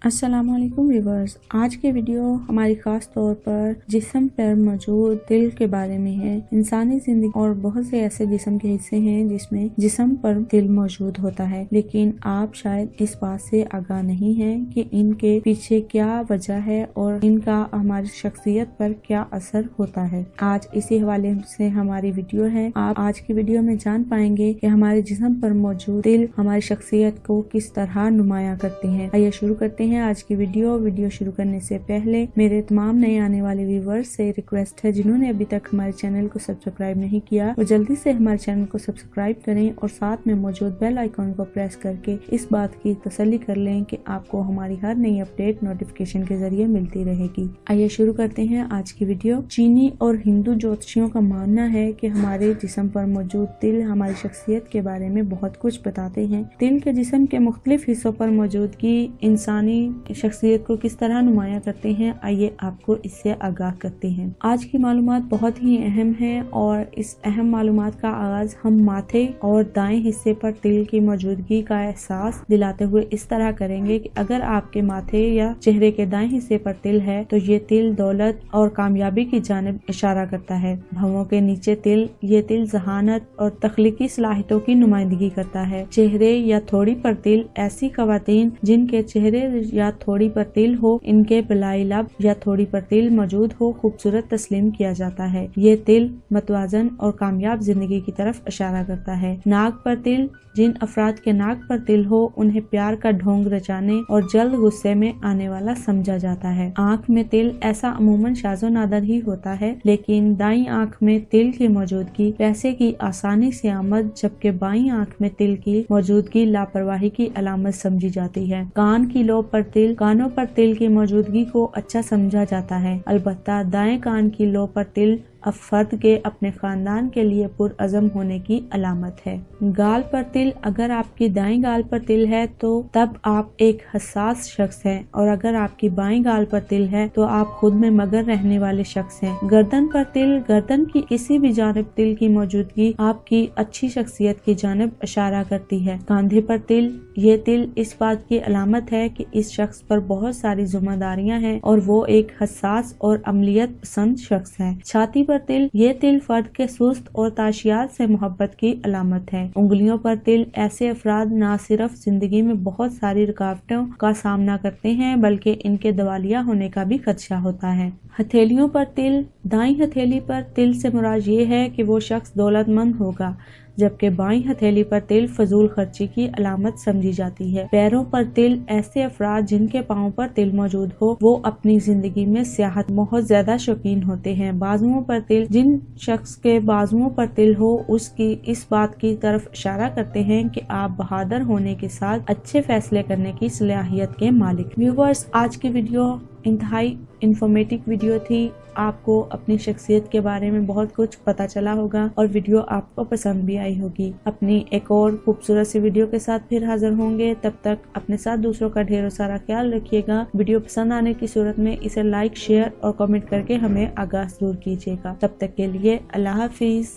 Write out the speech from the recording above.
अस्सलाम वालेकुम व्यूवर्स। आज की वीडियो हमारी खास तौर पर जिस्म पर मौजूद दिल के बारे में है। इंसानी जिंदगी और बहुत से ऐसे जिस्म के हिस्से हैं जिसमें जिस्म पर दिल मौजूद होता है, लेकिन आप शायद इस बात से आगाह नहीं हैं कि इनके पीछे क्या वजह है और इनका हमारी शख्सियत पर क्या असर होता है। आज इसी हवाले से हमारी वीडियो है। आप आज की वीडियो में जान पाएंगे कि हमारे जिस्म पर मौजूद दिल हमारी शख्सियत को किस तरह नुमाया करते हैं। आइए शुरू करते हैं आज की वीडियो शुरू करने से पहले मेरे तमाम नए आने वाले व्यूवर्स से रिक्वेस्ट है, जिन्होंने अभी तक हमारे चैनल को सब्सक्राइब नहीं किया वो जल्दी से हमारे चैनल को सब्सक्राइब करें और साथ में मौजूद बेल आइकॉन को प्रेस करके इस बात की तसल्ली कर लें कि आपको हमारी हर नई अपडेट नोटिफिकेशन के जरिए मिलती रहेगी। आइए शुरू करते हैं आज की वीडियो। चीनी और हिंदू ज्योतिषियों का मानना है कि हमारे जिस्म पर मौजूद तिल हमारी शख्सियत के बारे में बहुत कुछ बताते हैं। तिल के जिस्म के मुख्तलिफ हिस्सों पर मौजूदगी इंसानी शख्सियत को किस तरह नुमाया करते हैं, आइए आपको इससे आगाह करते हैं। आज की मालूमात बहुत ही अहम है और इस अहम मालूमात का आगाज हम माथे और दाएं हिस्से पर तिल की मौजूदगी का एहसास दिलाते हुए इस तरह करेंगे कि अगर आपके माथे या चेहरे के दाएं हिस्से पर तिल है तो ये तिल दौलत और कामयाबी की जानिब इशारा करता है। भवों के नीचे तिल, ये तिल जहानत और तख्लीकी सलाहियतों की नुमाइंदगी करता है। चेहरे या थोड़ी पर तिल, ऐसी खवातीन जिनके चेहरे या थोड़ी पर तिल हो, इनके बलाई लब या थोड़ी पर तिल मौजूद हो, खूबसूरत तस्लीम किया जाता है। ये तिल मतवाजन और कामयाब जिंदगी की तरफ इशारा करता है। नाक पर तिल, जिन अफराद के नाक पर तिल हो उन्हें प्यार का ढोंग रचाने और जल्द गुस्से में आने वाला समझा जाता है। आँख में तिल, ऐसा अमूमन शाज़ो नादर ही होता है, लेकिन दाईं आँख में तिल की मौजूदगी पैसे की आसानी से आमद, जबकि बाईं आँख में तिल की मौजूदगी लापरवाही की अलामत समझी जाती है। कान की लोब पर तिल, कानों पर तिल की मौजूदगी को अच्छा समझा जाता है। अलबत्ता दाएं कान की लोब पर तिल अब फर्द के अपने खानदान के लिए पुरअज़म होने की अलामत है। गाल पर तिल, अगर आपकी दाईं गाल पर तिल है तो तब आप एक हसास शख्स हैं, और अगर आपकी बाईं गाल पर तिल है तो आप खुद में मगर रहने वाले शख्स हैं। गर्दन पर तिल, गर्दन की किसी भी जानिब तिल की मौजूदगी आपकी अच्छी शख्सियत की जानिब इशारा करती है। कंधे पर तिल, ये तिल इस बात की अलामत है कि इस शख्स पर बहुत सारी जिम्मेदारियां हैं और वो एक हसास और अमलियत पसंद शख्स है। छाती पर तिल, ये तिल फर्द के सुस्त और ताशियात से मोहब्बत की अलामत है। उंगलियों पर तिल, ऐसे अफराद न सिर्फ जिंदगी में बहुत सारी रुकावटों का सामना करते हैं बल्कि इनके दवालिया होने का भी खदशा होता है। हथेलियों पर तिल, दाईं हथेली पर तिल से मुराद ये है कि वो शख्स दौलतमंद होगा, जबकि बाईं हथेली पर तिल फजूल खर्ची की अलामत समझी जाती है। पैरों पर तिल, ऐसे अफराद जिनके पाँव पर तिल मौजूद हो वो अपनी जिंदगी में सियाहत बहुत ज्यादा शौकीन होते हैं। बाजुओं पर तिल, जिन शख्स के बाजुओं पर तिल हो उसकी इस बात की तरफ इशारा करते हैं कि आप बहादुर होने के साथ अच्छे फैसले करने की सलाहियत के मालिक। व्यूवर्स, आज की वीडियो इंतहाई इंफॉर्मेटिव वीडियो थी। आपको अपनी शख्सियत के बारे में बहुत कुछ पता चला होगा और वीडियो आपको पसंद भी आई होगी। अपनी एक और खूबसूरत सी वीडियो के साथ फिर हाजिर होंगे। तब तक अपने साथ दूसरों का ढेरों सारा ख्याल रखिएगा। वीडियो पसंद आने की सूरत में इसे लाइक, शेयर और कमेंट करके हमें आगाह जरूर कीजिएगा। तब तक के लिए अल्लाह हाफिज।